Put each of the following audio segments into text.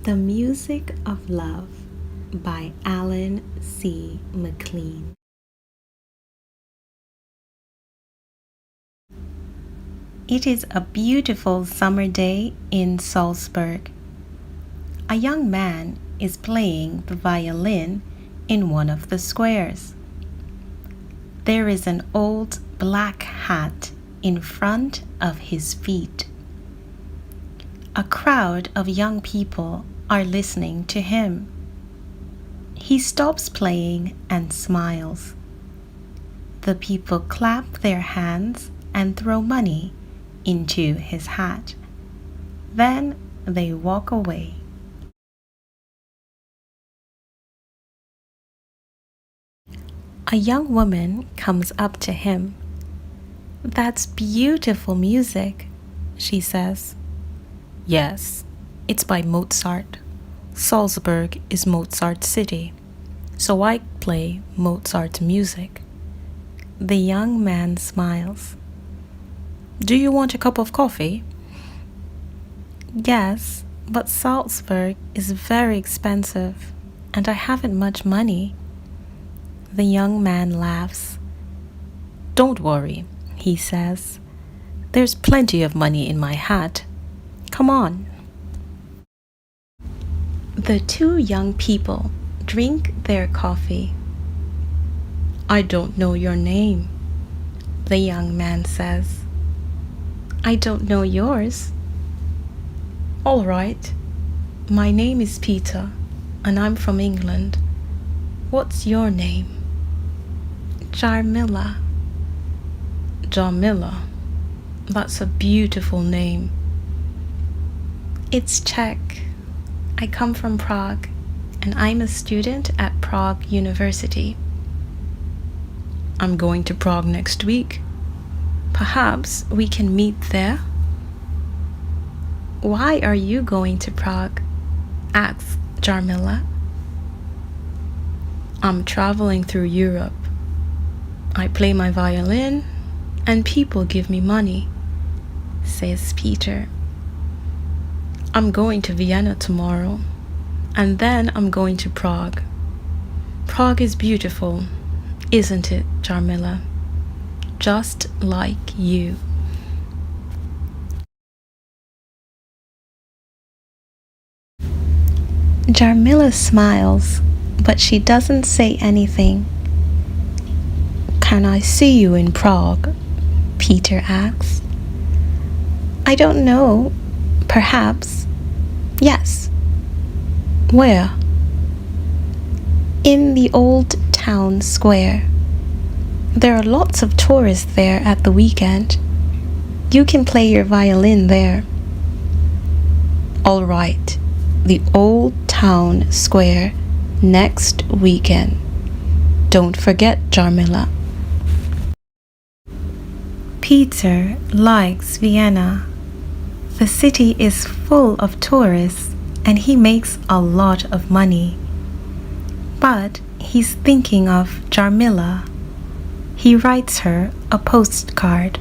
The Music of Love by Alan C. McLean. It is a beautiful summer day in Salzburg. A young man is playing the violin in one of the squares. There is an old black hat in front of his feet. A crowd of young people are listening to him. He stops playing and smiles. The people clap their hands and throw money into his hat. Then they walk away. A young woman comes up to him. "That's beautiful music," she says. "Yes, it's by Mozart. Salzburg is Mozart's city, so I play Mozart's music." The young man smiles. "Do you want a cup of coffee?" "Yes, but Salzburg is very expensive, and I haven't much money." The young man laughs. "Don't worry," he says. "There's plenty of money in my hat. Come on." The two young people drink their coffee. "I don't know your name," the young man says. "I don't know yours." "All right. My name is Peter, and I'm from England. What's your name?" "Jarmila." "Jarmila? That's a beautiful name." "It's Czech. I come from Prague, and I'm a student at Prague University." "I'm going to Prague next week. Perhaps we can meet there." "Why are you going to Prague?" asked Jarmila. "I'm traveling through Europe. I play my violin, and people give me money," says Peter. "I'm going to Vienna tomorrow, and then I'm going to Prague. Prague is beautiful, isn't it, Jarmila? Just like you." Jarmila smiles, but she doesn't say anything. "Can I see you in Prague?" Peter asks. "I don't know. Perhaps. Yes." "Where?" "In the old town square. There are lots of tourists there at the weekend. You can play your violin there." "All right. The old town square next weekend. Don't forget, Jarmila." Peter likes Vienna. The city is full of tourists, and he makes a lot of money. But he's thinking of Jarmila. He writes her a postcard.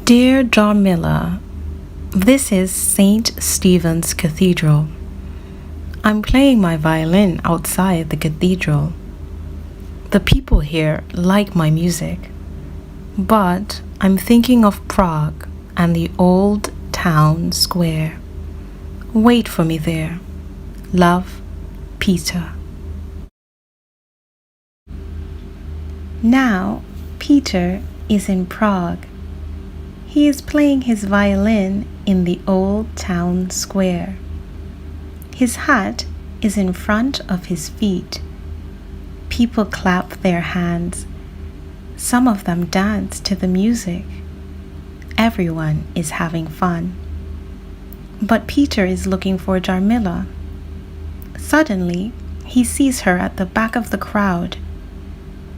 "Dear Jarmila, this is St. Stephen's Cathedral. I'm playing my violin outside the cathedral. The people here like my music, but I'm thinking of Prague and the old town square. Wait for me there. Love, Peter." Now Peter is in Prague. He is playing his violin in the old town square. His hat is in front of his feet. People clap their hands. Some of them dance to the music. Everyone is having fun. But Peter is looking for Jarmila. Suddenly, he sees her at the back of the crowd.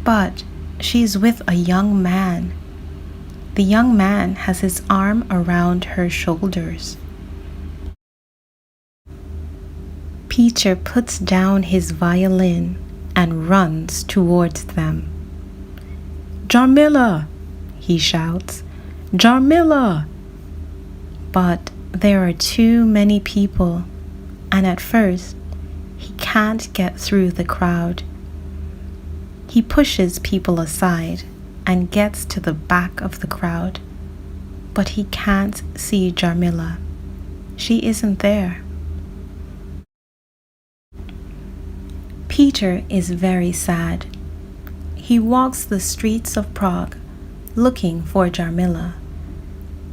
But she is with a young man. The young man has his arm around her shoulders. Peter puts down his violin and runs towards them. "Jarmila!" he shouts. "Jarmila!" But There are too many people, and at first, he can't get through the crowd. He pushes people aside and gets to the back of the crowd, but he can't see Jarmila. She isn't there. Peter is very sad. He walks the streets of Prague looking for Jarmila.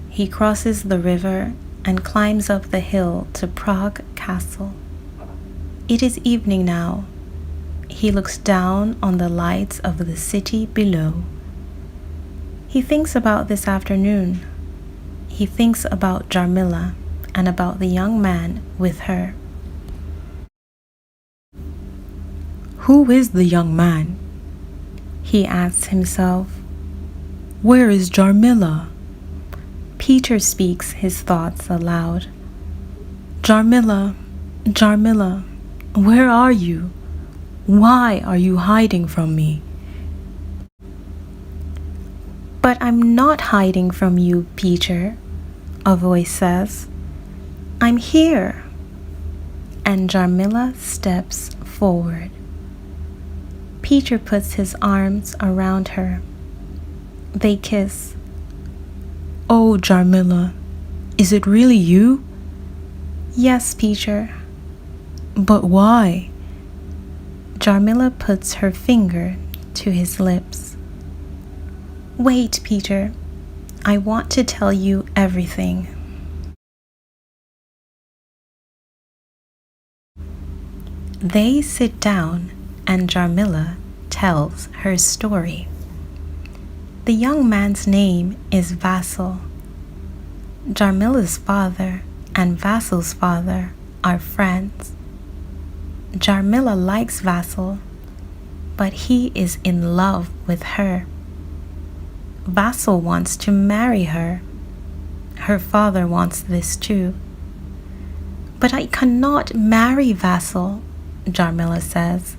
He crosses the river and climbs up the hill to Prague Castle. It is evening now. He looks down on the lights of the city below. He thinks about this afternoon. He thinks about Jarmila and about the young man with her. Who is the young man? He asks himself. Where is Jarmila? Peter speaks his thoughts aloud. Jarmila, Jarmila, where are you? Why are you hiding from me? But I'm not hiding from you, Peter, a voice says. I'm here. And Jarmila steps forward. Peter puts his arms around her. They kiss. Oh, Jarmila, is it really you? Yes, Peter. But why? Jarmila puts her finger to his lips. Wait, Peter. I want to tell you everything. They sit down and Jarmila tells her story. The young man's name is Vasil. Jarmila's father and Vasil's father are friends. Jarmila likes Vasil, but he is in love with her. Vasil wants to marry her. Her father wants this too. But I cannot marry Vasil, Jarmila says.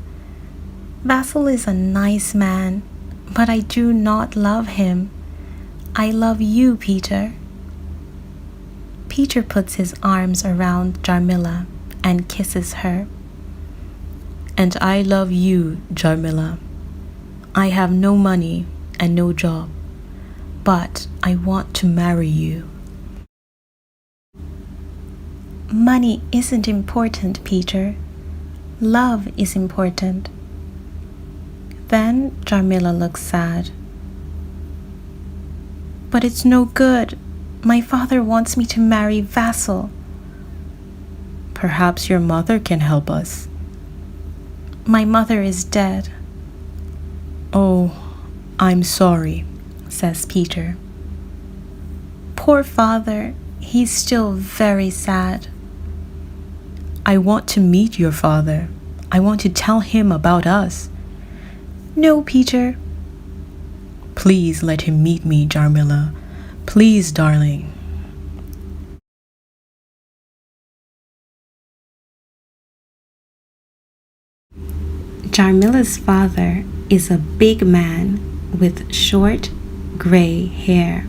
Vasil is a nice man, but I do not love him. I love you, Peter. Peter puts his arms around Jarmila and kisses her. And I love you, Jarmila. I have no money and no job, but I want to marry you. Money isn't important, Peter. Love is important. Then Jarmila looks sad. But it's no good. My father wants me to marry Vasil. Perhaps your mother can help us. My mother is dead. Oh, I'm sorry, says Peter. Poor father, he's still very sad. I want to meet your father. I want to tell him about us. No, Peter. Please let him meet me, Jarmila. Please, darling. Jarmila's father is a big man with short, gray hair.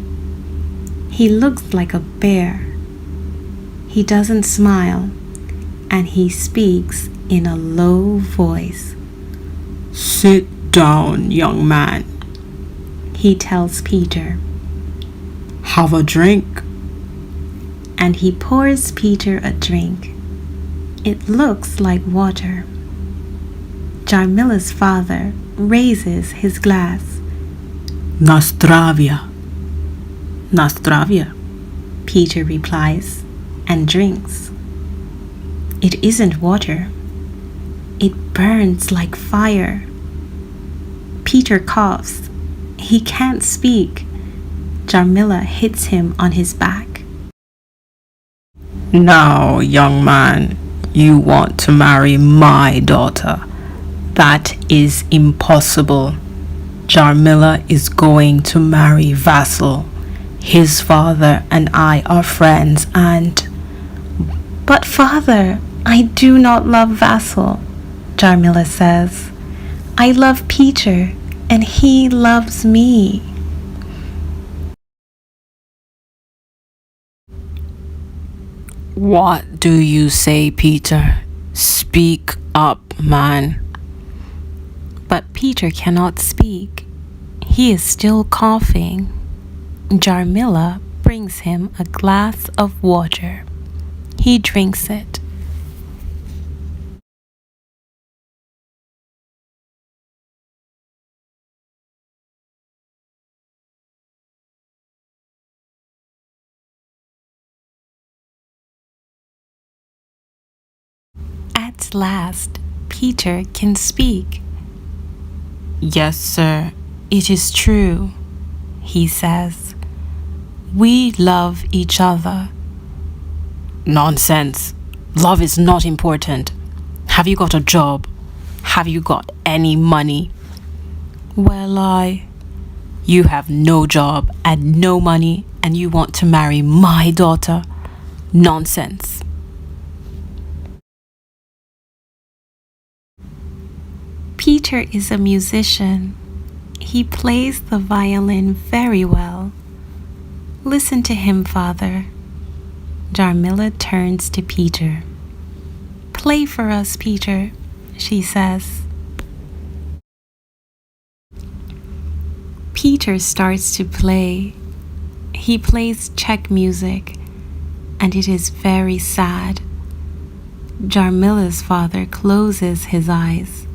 He looks like a bear. He doesn't smile, and he speaks in a low voice. Sit down, young man, he tells Peter. Have a drink. And he pours Peter a drink. It looks like water. Jarmila's father raises his glass. Nastravia. Nastravia, Peter replies and drinks. It isn't water. It burns like fire. Peter coughs. He can't speak. Jarmila hits him on his back. Now, young man, you want to marry my daughter. That is impossible. Jarmila is going to marry Vasil. His father and I are friends and... But father, I do not love Vasil, Jarmila says. I love Peter and he loves me. What do you say, Peter? Speak up, man. But Peter cannot speak. He is still coughing. Jarmila brings him a glass of water. He drinks it. At last, Peter can speak. Yes, sir, it is true, he says. We love each other. Nonsense. Love is not important. Have you got a job? Have you got any money? Well, You have no job and no money, and you want to marry my daughter? Nonsense. Peter is a musician. He plays the violin very well. Listen to him, Father. Jarmila turns to Peter. Play for us, Peter, she says. Peter starts to play. He plays Czech music, and it is very sad. Jarmila's father closes his eyes.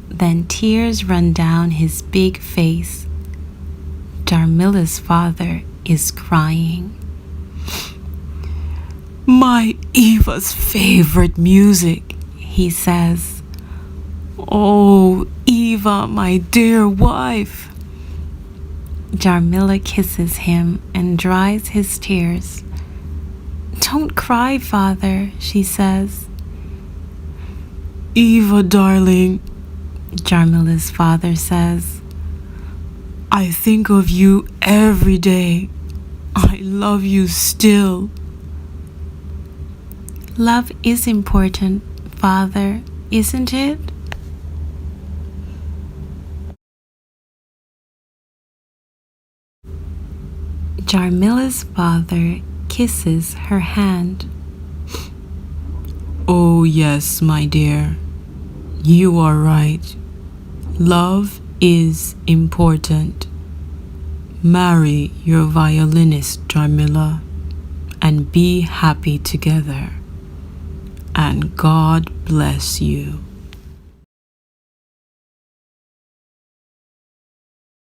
Then tears run down his big face. Jarmila's father is crying. My Eva's favorite music, he says. Oh, Eva, my dear wife. Jarmila kisses him and dries his tears. Don't cry, Father, she says. Eva, darling, Jarmila's father says. I think of you every day. I love you still. Love is important, Father, isn't it? Jarmila's father kisses her hand. Oh yes, my dear. You are right. Love is important. Marry your violinist, Jarmila, and be happy together. And God bless you.